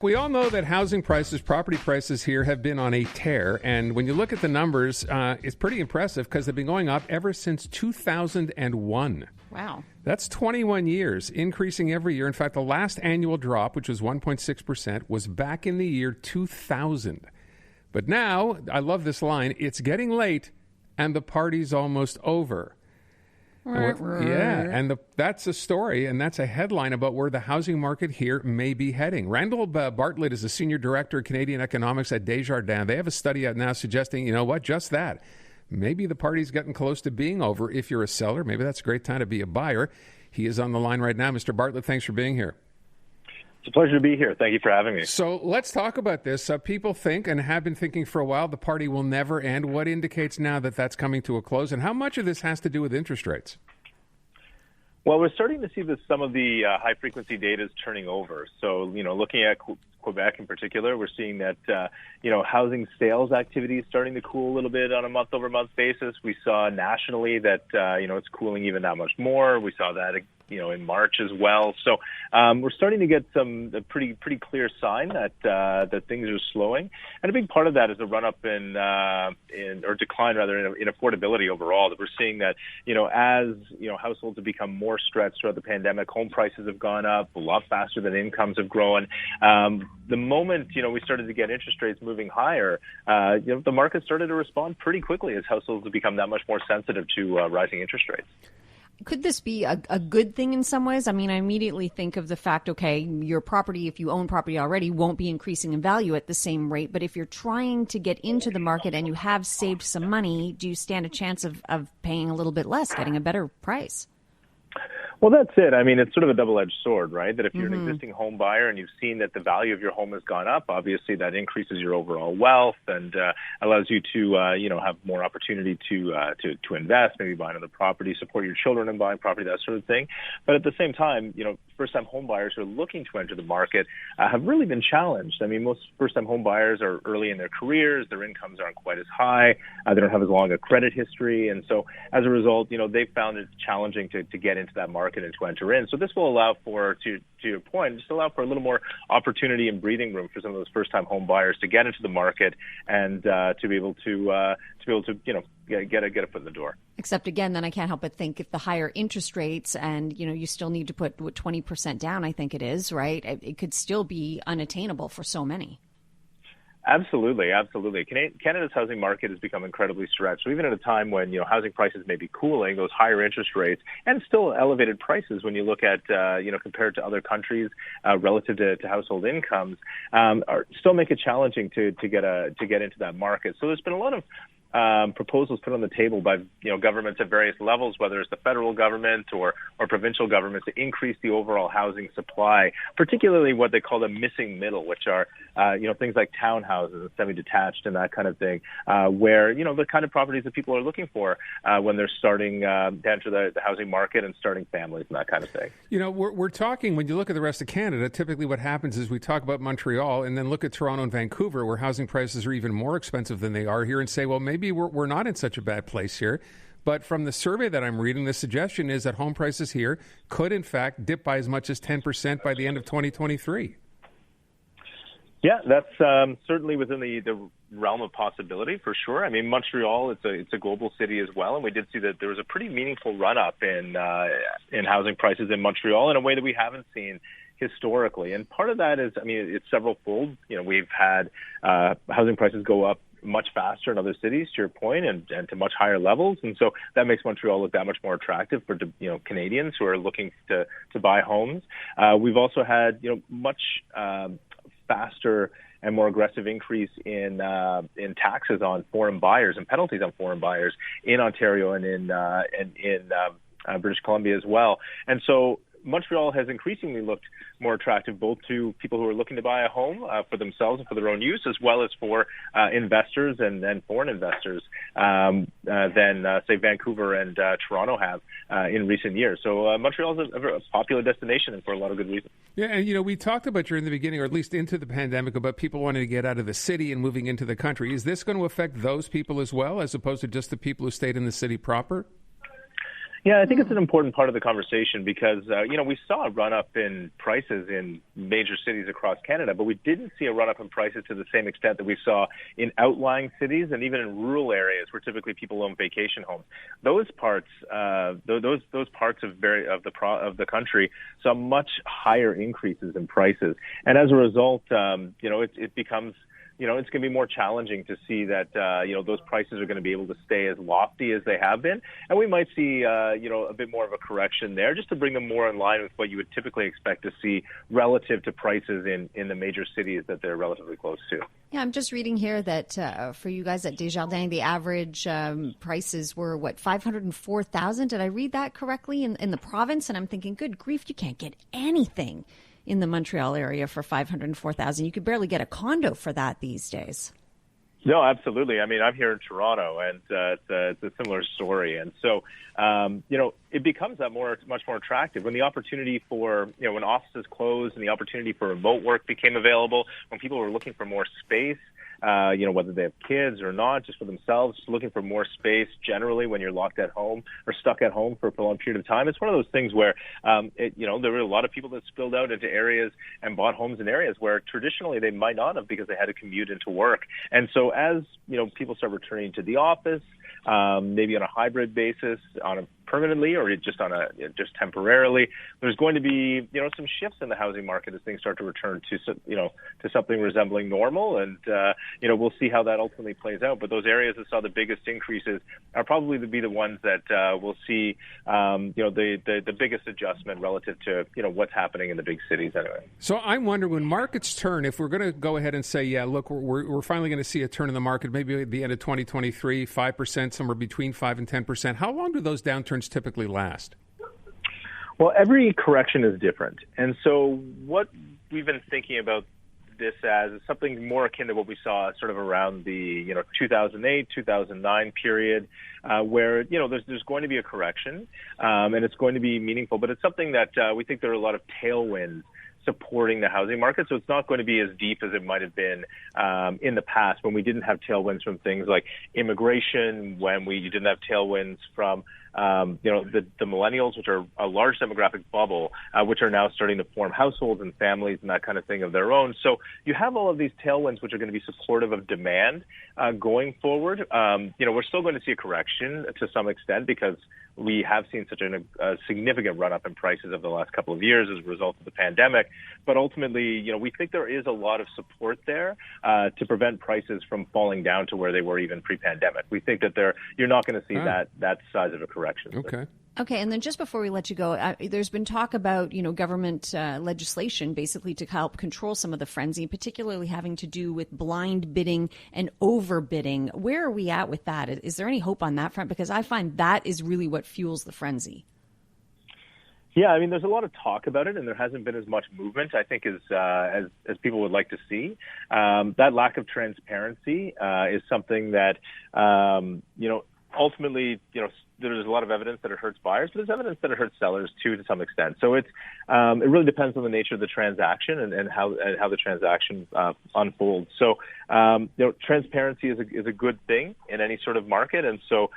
We all know that housing prices, property prices here have been on a tear. And when you look at the numbers, it's pretty impressive because they've been going up ever since 2001. Wow. That's 21 years, increasing every year. In fact, the last annual drop, which was 1.6%, was back in the year 2000. But now, I love this line, it's getting late and the party's almost over. And that's a story, and that's a headline about where the housing market here may be heading. Randall Bartlett is a senior director of Canadian economics at Desjardins. They have a study out now suggesting, you know what, just that. Maybe the party's getting close to being over. If you're a seller, maybe that's a great time to be a buyer. He is on the line right now. Mr. Bartlett, thanks for being here. It's a pleasure to be here. Thank you for having me. So let's talk about this. People think and have been thinking for a while the party will never end. What indicates now that that's coming to a close? And how much of this has to do with interest rates? Well, we're starting to see that some of the high-frequency data is turning over. So, looking at Quebec in particular, we're seeing that, housing sales activity is starting to cool a little bit on a month-over-month basis. We saw nationally that, it's cooling even that much more. We saw that, in March as well. So we're starting to get a pretty clear sign that things are slowing. And a big part of that is a run-up in decline in affordability overall. That we're seeing that, as, households have become more stretched throughout the pandemic, home prices have gone up a lot faster than incomes have grown. The moment, we started to get interest rates moving higher, the market started to respond pretty quickly as households have become that much more sensitive to rising interest rates. Could this be a good thing in some ways? I mean, I immediately think of the fact, okay, your property, if you own property already, won't be increasing in value at the same rate. But if you're trying to get into the market and you have saved some money, do you stand a chance of paying a little bit less, getting a better price? Well, that's it. I mean, it's sort of a double-edged sword, right? That if you're an existing home buyer and you've seen that the value of your home has gone up, obviously that increases your overall wealth and allows you to, have more opportunity to invest, maybe buy another property, support your children in buying property, that sort of thing. But at the same time, first-time home buyers who are looking to enter the market have really been challenged. I mean, most first-time home buyers are early in their careers. Their incomes aren't quite as high. They don't have as long a credit history. And so as a result, they've found it challenging to get into that market and to enter in. So this will allow for, to your point, just allow for a little more opportunity and breathing room for some of those first-time home buyers to get into the market and to be able to get a foot in the door. Except again, then I can't help but think if the higher interest rates and you still need to put 20% down, I think it is, right? It could still be unattainable for so many. Absolutely. Canada's housing market has become incredibly stretched. So even at a time when, housing prices may be cooling, those higher interest rates and still elevated prices when you look at, compared to other countries relative to household incomes, are still make it challenging to get into that market. So there's been a lot of proposals put on the table by governments at various levels, whether it's the federal government or provincial governments, to increase the overall housing supply, particularly what they call the missing middle, which are things like townhouses and semi-detached and that kind of thing, where the kind of properties that people are looking for when they're starting to enter the housing market and starting families and that kind of thing. We're talking, when you look at the rest of Canada, typically what happens is we talk about Montreal and then look at Toronto and Vancouver, where housing prices are even more expensive than they are here, and say, well, maybe we're not in such a bad place here. But from the survey that I'm reading, the suggestion is that home prices here could, in fact, dip by as much as 10% by the end of 2023. Yeah, that's certainly within the realm of possibility, for sure. I mean, Montreal, it's a global city as well, and we did see that there was a pretty meaningful run-up in housing prices in Montreal in a way that we haven't seen historically. And part of that is, it's several-fold. We've had housing prices go up much faster in other cities, to your point, and to much higher levels. And so that makes Montreal look that much more attractive for, Canadians who are looking to buy homes. We've also had, much faster and more aggressive increase in taxes on foreign buyers and penalties on foreign buyers in Ontario and in British Columbia as well. And so Montreal has increasingly looked more attractive both to people who are looking to buy a home for themselves and for their own use, as well as for investors and foreign investors than, say, Vancouver and Toronto have in recent years. So Montreal is a popular destination, and for a lot of good reasons. Yeah, and, we talked about during the beginning, or at least into the pandemic, about people wanting to get out of the city and moving into the country. Is this going to affect those people as well, as opposed to just the people who stayed in the city proper? Yeah, I think it's an important part of the conversation because, we saw a run-up in prices in major cities across Canada, but we didn't see a run-up in prices to the same extent that we saw in outlying cities and even in rural areas where typically people own vacation homes. Those parts, those parts of the country saw much higher increases in prices, and as a result, it becomes it's going to be more challenging to see that, those prices are going to be able to stay as lofty as they have been. And we might see, a bit more of a correction there just to bring them more in line with what you would typically expect to see relative to prices in the major cities that they're relatively close to. Yeah, I'm just reading here that for you guys at Desjardins, the average prices were, $504,000? Did I read that correctly in the province? And I'm thinking, good grief, you can't get anything in the Montreal area for $504,000. You could barely get a condo for that these days. No, absolutely. I mean, I'm here in Toronto, and it's a similar story. And so, it becomes much more attractive when the opportunity for, when offices closed and the opportunity for remote work became available, when people were looking for more space, whether they have kids or not, just for themselves, just looking for more space generally when you're locked at home or stuck at home for a prolonged period of time. It's one of those things where, there were a lot of people that spilled out into areas and bought homes in areas where traditionally they might not have because they had to commute into work. And so as, people start returning to the office, maybe on a hybrid basis, permanently or just temporarily, there's going to be some shifts in the housing market as things start to return to something resembling normal, and we'll see how that ultimately plays out. But those areas that saw the biggest increases are probably to be the ones that will see the biggest adjustment relative to what's happening in the big cities anyway. So I wonder, when markets turn, if we're going to go ahead and say, yeah, look, we're finally going to see a turn in the market, maybe at the end of 2023, 5%, somewhere between 5 and 10%. How long do those downturns typically last? Well, every correction is different. And so what we've been thinking about this as is something more akin to what we saw sort of around the 2008, 2009 period, where there's going to be a correction, and it's going to be meaningful, but it's something that we think there are a lot of tailwinds supporting the housing market. So it's not going to be as deep as it might have been in the past when we didn't have tailwinds from things like immigration, when we didn't have tailwinds from the millennials, which are a large demographic bubble, which are now starting to form households and families and that kind of thing of their own. So you have all of these tailwinds which are going to be supportive of demand going forward. We're still going to see a correction to some extent because we have seen such a significant run-up in prices over the last couple of years as a result of the pandemic. But ultimately, we think there is a lot of support there to prevent prices from falling down to where they were even pre-pandemic. We think that you're not going to see that size of a correction. Okay, and then just before we let you go, there's been talk about, government legislation basically to help control some of the frenzy, particularly having to do with blind bidding and overbidding. Where are we at with that? Is there any hope on that front? Because I find that is really what fuels the frenzy. Yeah, I mean, there's a lot of talk about it, and there hasn't been as much movement, I think, as people would like to see. That lack of transparency is something that, ultimately, there's a lot of evidence that it hurts buyers, but there's evidence that it hurts sellers too, to some extent. So it really depends on the nature of the transaction and how the transaction unfolds. So transparency is a good thing in any sort of market, and so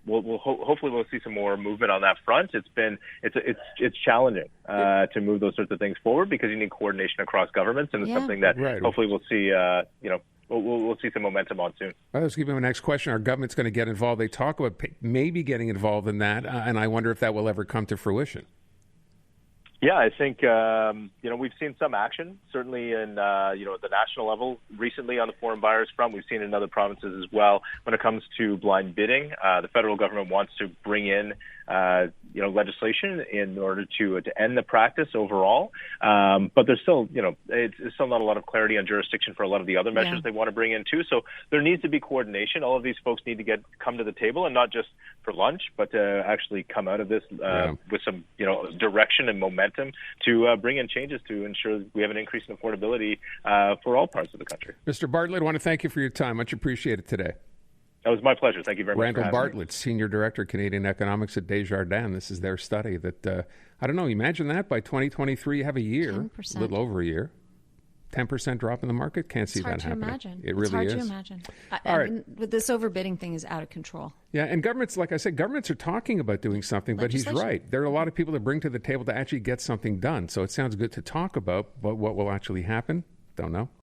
hopefully we'll see some more movement on that front. It's challenging to move those sorts of things forward because you need coordination across governments, and it's something that hopefully we'll see. We'll see some momentum on soon. Let's give them the next question. Our government's going to get involved. They talk about maybe getting involved in that, and I wonder if that will ever come to fruition. Yeah, I think, we've seen some action, certainly in, at the national level recently on the foreign buyers front. We've seen it in other provinces as well. When it comes to blind bidding, the federal government wants to bring in, legislation in order to end the practice overall. But there's still, it's still not a lot of clarity on jurisdiction for a lot of the other measures they want to bring in too. So there needs to be coordination. All of these folks need to come to the table, and not just for lunch, but to actually come out of this with some, direction and momentum to bring in changes to ensure we have an increase in affordability for all parts of the country. Mr. Bartlett, I want to thank you for your time. Much appreciated today. That was my pleasure. Thank you very much. Randall Bartlett, Senior Director, Canadian Economics at Desjardins. This is their study that, I don't know, imagine that by 2023 you have a year, 10%. a little over a year, 10% drop in the market. Can't see that happening. Imagine. It really is. It's hard to imagine. All right. This overbidding thing is out of control. Yeah, and governments, like I said, governments are talking about doing something, but he's right. There are a lot of people to bring to the table to actually get something done. So it sounds good to talk about, but what will actually happen? Don't know.